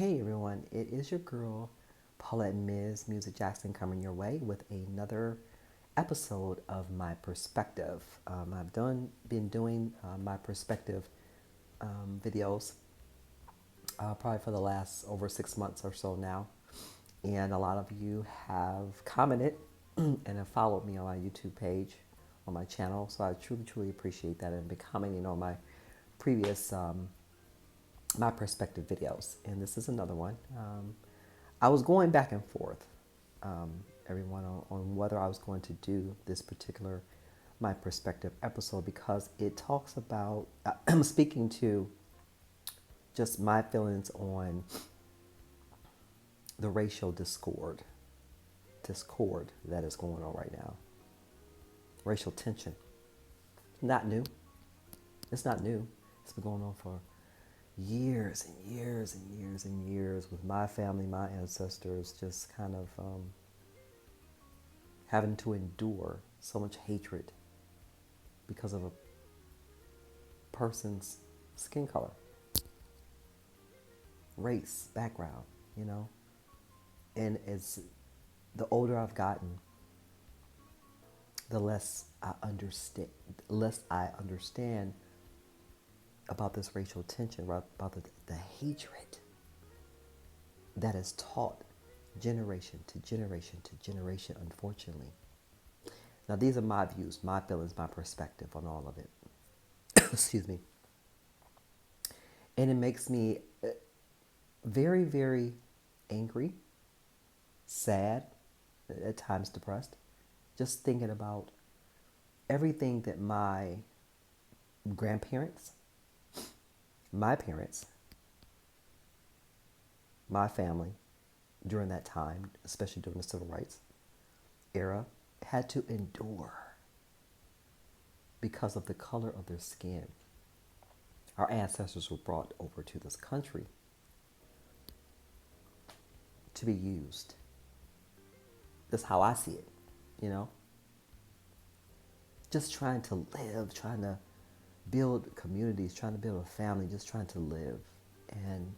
Hey everyone, it is your girl Paulette Ms. Music Jackson coming your way with another episode of My Perspective. I've been doing my perspective videos probably for the last over 6 months or so now, and a lot of you have commented and have followed me on my YouTube page, on my channel. So I truly appreciate that and been commenting on my previous my perspective videos, and this is another one. I was going back and forth, everyone, on whether I was going to do this particular my perspective episode because it talks about I'm speaking to just my feelings on the racial discord that is going on right now. Racial tension, not new. It's not new. It's been going on for years and years and years and years with my family, my ancestors, just kind of having to endure so much hatred because of a person's skin color, race, background, you know. And as the older I've gotten, the less I understand about this racial tension, about the hatred that is taught generation to generation to generation, unfortunately. Now, these are my views, my feelings, my perspective on all of it. Excuse me. And it makes me very angry, sad, at times depressed, just thinking about everything that my grandparents, my parents, my family, during that time, especially during the civil rights era, had to endure because of the color of their skin. Our ancestors were brought over to this country to be used. That's how I see it, you know? Just trying to live, trying to build communities, trying to build a family, just trying to live. And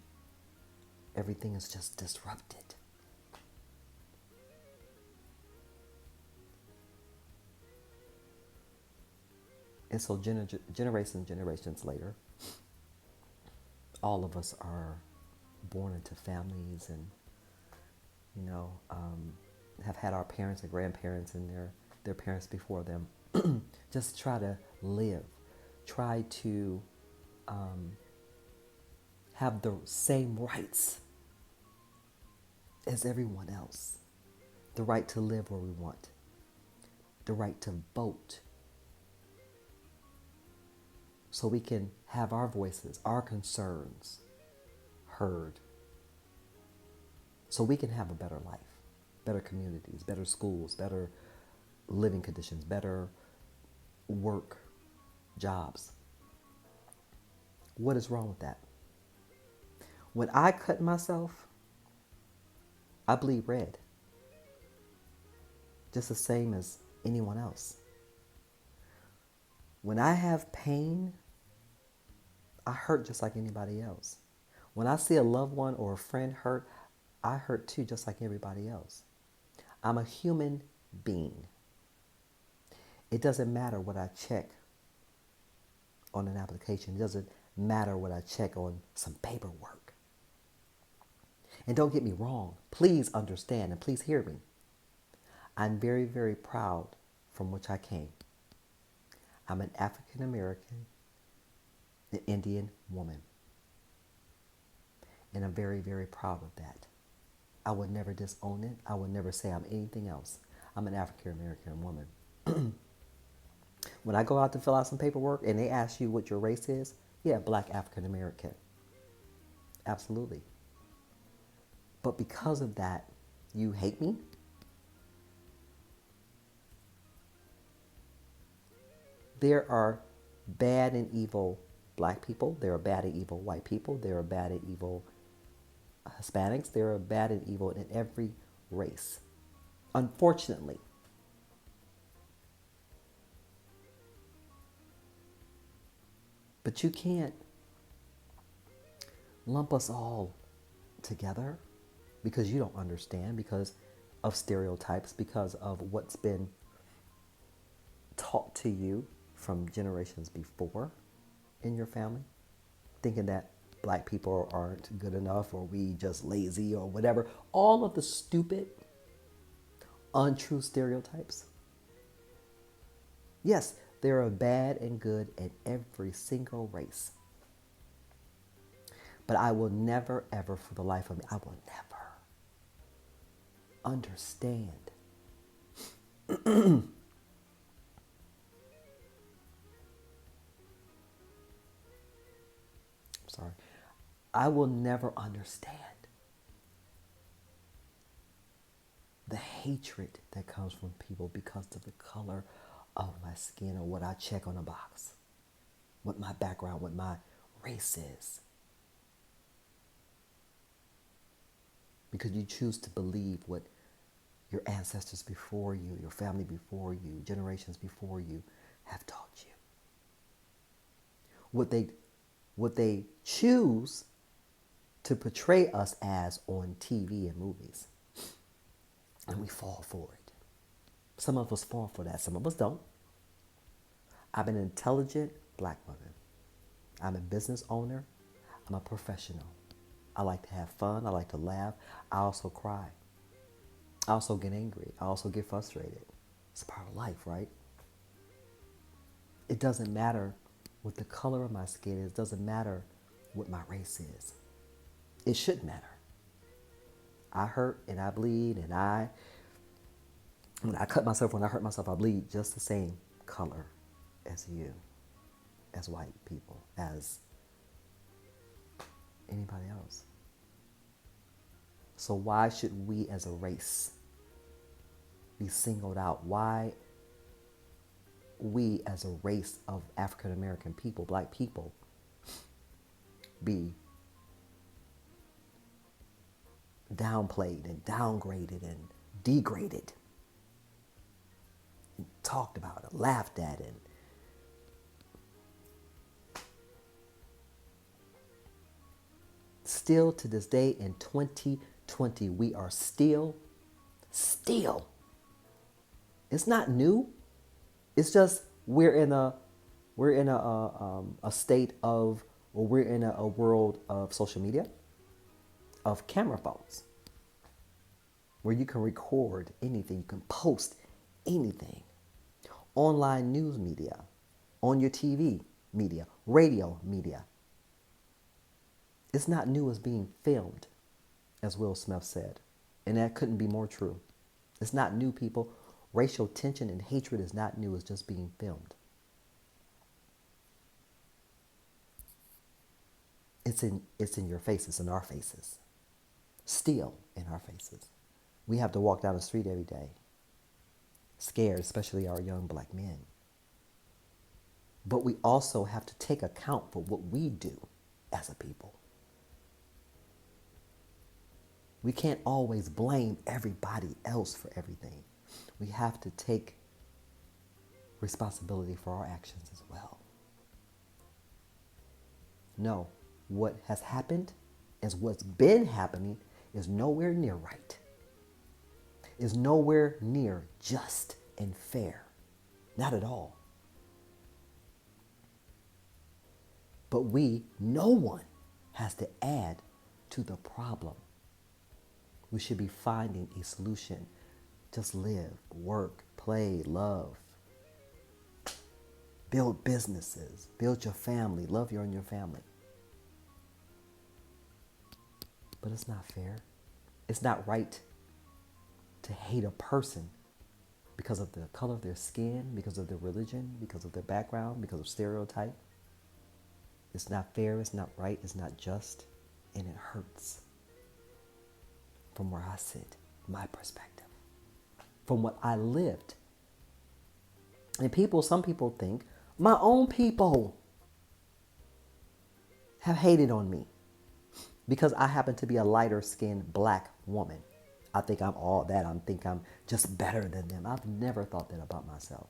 everything is just disrupted. And so generations later, all of us are born into families and, have had our parents and grandparents and their parents before them. Just try to live. Try to have the same rights as everyone else. The right to live where we want. The right to vote. So we can have our voices, our concerns heard. So we can have a better life, better communities, better schools, better living conditions, better work, jobs. What is wrong with that? When I cut myself, I bleed red, just the same as anyone else. When I have pain, I hurt just like anybody else. When I see a loved one or a friend hurt, I hurt too, just like everybody else. I'm a human being. It doesn't matter what I check on an application. It doesn't matter what I check on some paperwork. And don't get me wrong. Please understand and please hear me. I'm very proud from which I came. I'm an African American, an Indian woman. And I'm very proud of that. I would never disown it. I would never say I'm anything else. I'm an African American woman. When I go out to fill out some paperwork and they ask you what your race is, yeah, Black African American. Absolutely. But because of that, you hate me? There are bad and evil Black people. There are bad and evil white people. There are bad and evil Hispanics. There are bad and evil in every race. Unfortunately. But you can't lump us all together because you don't understand, because of stereotypes, because of what's been taught to you from generations before in your family, thinking that black people aren't good enough or we just lazy or whatever. All of the stupid, untrue stereotypes. Yes, there are bad and good in every single race. But I will never, ever, for the life of me, I will never understand sorry, I will never understand the hatred that comes from people because of the color of my skin or what I check on a box, what my background, what my race is. Because you choose to believe what your ancestors before you, your family before you, generations before you have taught you. What they choose to portray us as on TV and movies. And we fall for it. Some of us fall for that, some of us don't. I'm an intelligent black woman. I'm a business owner. I'm a professional. I like to have fun. I like to laugh. I also cry. I also get angry. I also get frustrated. It's a part of life, right? It doesn't matter what the color of my skin is. It doesn't matter what my race is. It should matter. I hurt and I bleed and when I cut myself, when I hurt myself, I bleed just the same color as you, as white people, as anybody else. So why should we as a race be singled out? Why we as a race of African American people, black people, be downplayed and downgraded and degraded and talked about and laughed at, and still to this day in 2020 we are still it's not new. It's just we're in a state of, or we're in a world of social media, of camera phones, where you can record anything, you can post anything. Online news media, on your TV media, radio media. It's not new as being filmed, as Will Smith said. And that couldn't be more true. It's not new, people. Racial tension and hatred is not new, it's just being filmed. It's in your faces, in our faces. Still in our faces. We have to walk down the street every day, scared, especially our young black men. But we also have to take account for what we do as a people. We can't always blame everybody else for everything. We have to take responsibility for our actions as well. No, what has happened is what's been happening is nowhere near right. Is nowhere near just and fair. Not at all. But no one has to add to the problem. We should be finding a solution. Just live, work, play, love. Build businesses, build your family, love your family. But it's not fair. It's not right to hate a person because of the color of their skin, because of their religion, because of their background, because of stereotype. It's not fair, it's not right, it's not just, and it hurts. From where I sit, my perspective, from what I lived. And some people think my own people have hated on me because I happen to be a lighter skinned black woman. I think I'm all that. I think I'm just better than them. I've never thought that about myself.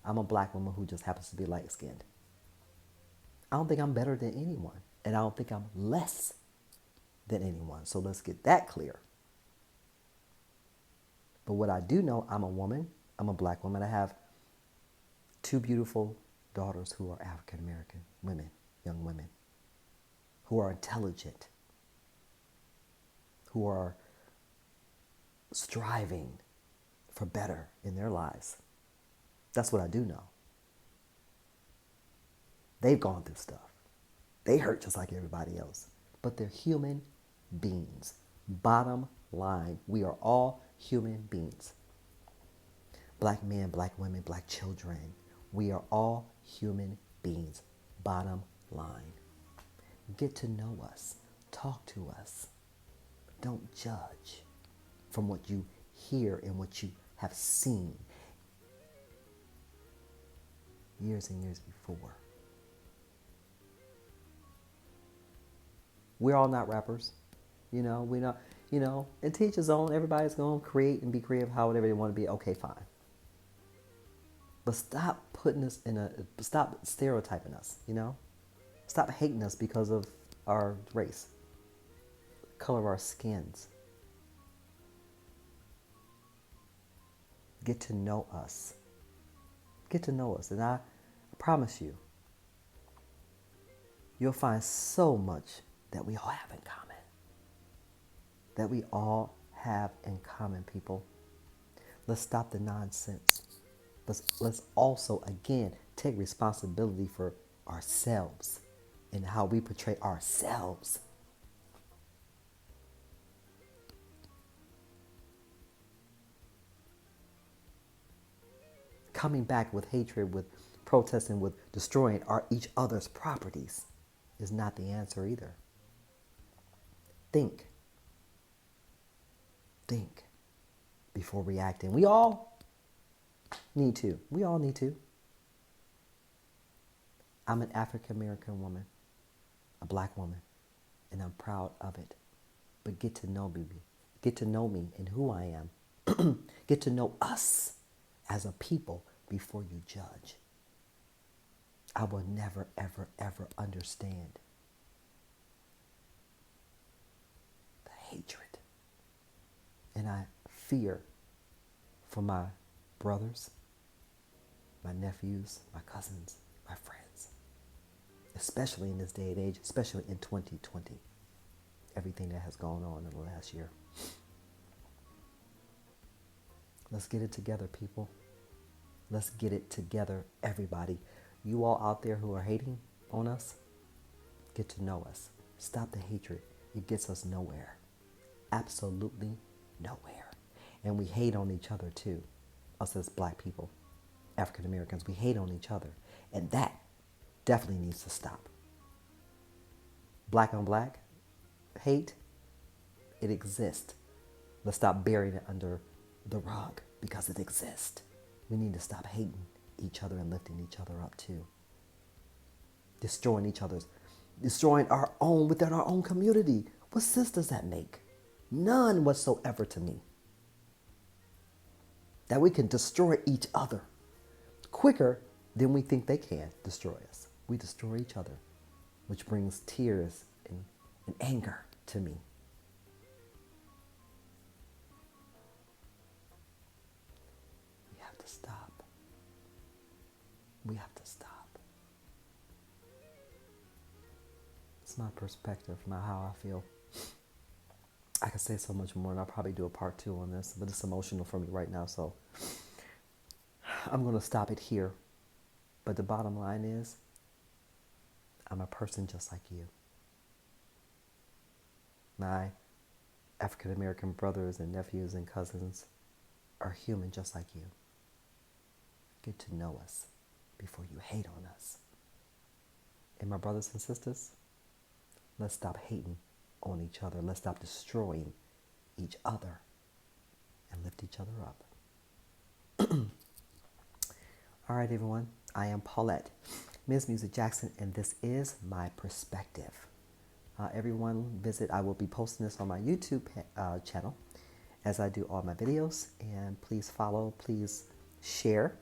I'm a black woman who just happens to be light skinned. I don't think I'm better than anyone. And I don't think I'm less than anyone. So let's get that clear. But what I do know, I'm a woman. I'm a black woman. I have two beautiful daughters who are African American women, young women, who are intelligent, who are striving for better in their lives. That's what I do know. They've gone through stuff. They hurt just like everybody else. But they're human beings. Bottom line, we are all human beings. Black men, black women, black children. We are all human beings. Bottom line. Get to know us. Talk to us. Don't judge from what you hear and what you have seen years and years before. We're all not rappers. We're not, and teach his own. Everybody's going to create and be creative however they want to be. Okay, fine. But stop stop stereotyping us, Stop hating us because of our race, color of our skins. Get to know us. Get to know us. And I promise you, you'll find so much that we all have in common. That we all have in common, people. Let's stop the nonsense. Let's also, again, take responsibility for ourselves and how we portray ourselves. Coming back with hatred, with protesting, with destroying each other's properties is not the answer either. Think before reacting. We all need to. I'm an African American woman, a black woman, and I'm proud of it. But get to know me. Get to know me and who I am. Get to know us as a people before you judge. I will never, ever, ever understand the hatred. And I fear for my brothers, my nephews, my cousins, my friends. Especially in this day and age, especially in 2020. Everything that has gone on in the last year. Let's get it together, people. Let's get it together, everybody. You all out there who are hating on us, get to know us. Stop the hatred. It gets us nowhere. Absolutely nowhere. And we hate on each other too. Us as black people, African Americans, we hate on each other. And that definitely needs to stop. Black on black hate, it exists. Let's stop burying it under the rug because it exists. We need to stop hating each other and lifting each other up too. Destroying our own within our own community. What sense does that make? None whatsoever to me. That we can destroy each other quicker than we think they can destroy us. We destroy each other, which brings tears and anger to me. We have to stop. We have to stop. It's my perspective, not how I feel. I could say so much more, and I'll probably do a part 2 on this, but it's emotional for me right now, so I'm going to stop it here. But the bottom line is, I'm a person just like you. My African American brothers and nephews and cousins are human just like you. Get to know us before you hate on us. And my brothers and sisters, let's stop hating on each other. Let's stop destroying each other and lift each other up. All right, everyone. I am Paulette, Ms. Music Jackson, and this is my perspective. Everyone visit. I will be posting this on my YouTube channel as I do all my videos. And please follow. Please share.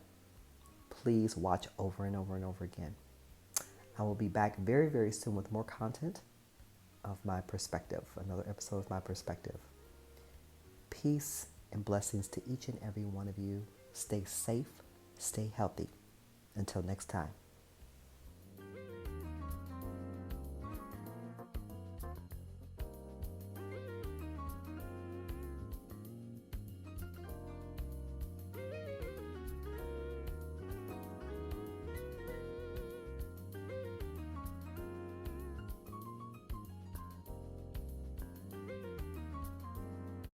Please watch over and over and over again. I will be back very, very soon with more content. of my perspective, another episode of my perspective. Peace and blessings to each and every one of you. Stay safe, stay healthy. Until next time.